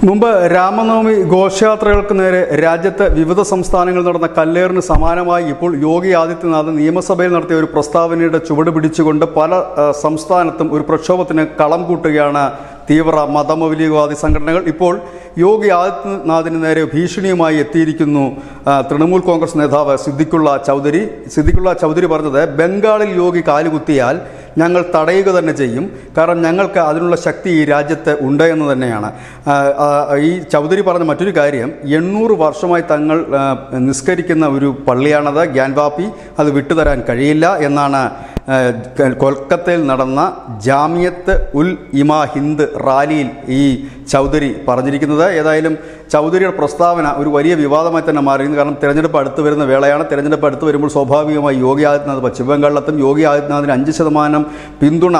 മുമ്പ് രാമനവമി ഘോഷയാത്രകൾക്ക് നേരെ രാജ്യത്ത് വിവിധ സംസ്ഥാനങ്ങളിൽ നടന്ന കല്ലേറിന് സമാനമായി ഇപ്പോൾ യോഗി ആദിത്യനാഥ് നിയമസഭയിൽ നടത്തിയ ഒരു പ്രസ്താവനയുടെ ചുവട് പിടിച്ചുകൊണ്ട് പല സംസ്ഥാനത്തും ഒരു പ്രക്ഷോഭത്തിന് കളം കൂട്ടുകയാണ് തീവ്ര മതമൗലികവാദി സംഘടനകൾ. ഇപ്പോൾ യോഗി ആദിത്യനാഥിന് നേരെ ഭീഷണിയുമായി എത്തിയിരിക്കുന്നു തൃണമൂൽ കോൺഗ്രസ് നേതാവ് സിദ്ദിഖുള്ള ചൗധരി പറഞ്ഞത്, ബംഗാളിൽ യോഗി കാലുകുത്തിയാൽ ഞങ്ങൾ തടയുക തന്നെ ചെയ്യും, കാരണം ഞങ്ങൾക്ക് അതിനുള്ള ശക്തി ഈ രാജ്യത്ത് ഉണ്ട് എന്ന് തന്നെയാണ്. ഈ ചൗധരി പറഞ്ഞ മറ്റൊരു കാര്യം, 800 വർഷമായി തങ്ങൾ നിസ്കരിക്കുന്ന ഒരു പള്ളിയാണത് ഗ്യാൻവാപ്പി, അത് വിട്ടുതരാൻ കഴിയില്ല എന്നാണ് കൊൽക്കത്തയിൽ നടന്ന ജാമിയത്ത് ഉൽ ഇമാ ഹിന്ദ് റാലിയിൽ ഈ ചൗധരി പറഞ്ഞിരിക്കുന്നത്. ഏതായാലും ചൗധരിയുടെ പ്രസ്താവന ഒരു വലിയ വിവാദമായി തന്നെ മാറിയിരുന്നു. കാരണം തിരഞ്ഞെടുപ്പ് അടുത്ത് വരുന്ന വേളയാണ്. തിരഞ്ഞെടുപ്പ് അടുത്ത് വരുമ്പോൾ സ്വാഭാവികമായി യോഗി ആദിത്യനാഥ് പശ്ചിമ ബംഗാളിലെത്തും. യോഗി ആദിത്യനാഥിന് 5% പിന്തുണ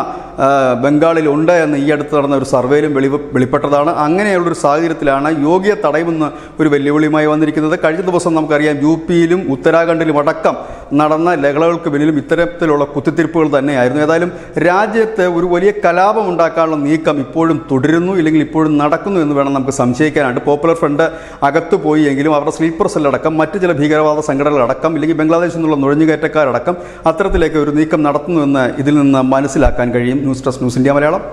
ബംഗാളിൽ ഉണ്ട് എന്ന് ഈ അടുത്ത് നടന്ന ഒരു സർവേയിലും വെളിപ്പെട്ടതാണ്. അങ്ങനെയുള്ളൊരു സാഹചര്യത്തിലാണ് യോഗിയെ തടയുമെന്ന് ഒരു വെല്ലുവിളിയുമായി വന്നിരിക്കുന്നത്. കഴിഞ്ഞ ദിവസം നമുക്കറിയാം UP-യിലും ഉത്തരാഖണ്ഡിലും അടക്കം നടന്ന ലഹളകൾക്ക് പിന്നിലും ഇത്തരത്തിലുള്ള കുത്തിത്തിരിപ്പുകൾ തന്നെയായിരുന്നു. ഏതായാലും രാജ്യത്ത് ഒരു വലിയ കലാപം ഉണ്ടാക്കാനുള്ള നീക്കം ഇപ്പോഴും തുടരുന്നു, ഇല്ലെങ്കിൽ ഇപ്പോഴും നടക്കുന്നു എന്ന് വേണം നമുക്ക് സംശയിക്കാനായിട്ട്. പോപ്പുലർ ഫ്രണ്ട് അകത്തു പോയി എങ്കിലും അവരുടെ സ്ലീപ്പർ സെല്ലടക്കം മറ്റ് ചില ഭീകരവാദ സംഘടനകളടക്കം ഇല്ലെങ്കിൽ ബംഗ്ലാദേശിൽ നിന്നുള്ള നുഴഞ്ഞുകയറ്റക്കാരടക്കം അത്തരത്തിലേക്ക് ഒരു നീക്കം നടത്തുന്നു എന്ന് ഇതിൽ നിന്ന് മനസ്സിലാക്കാൻ കഴിയും. News desk news India Malayalam.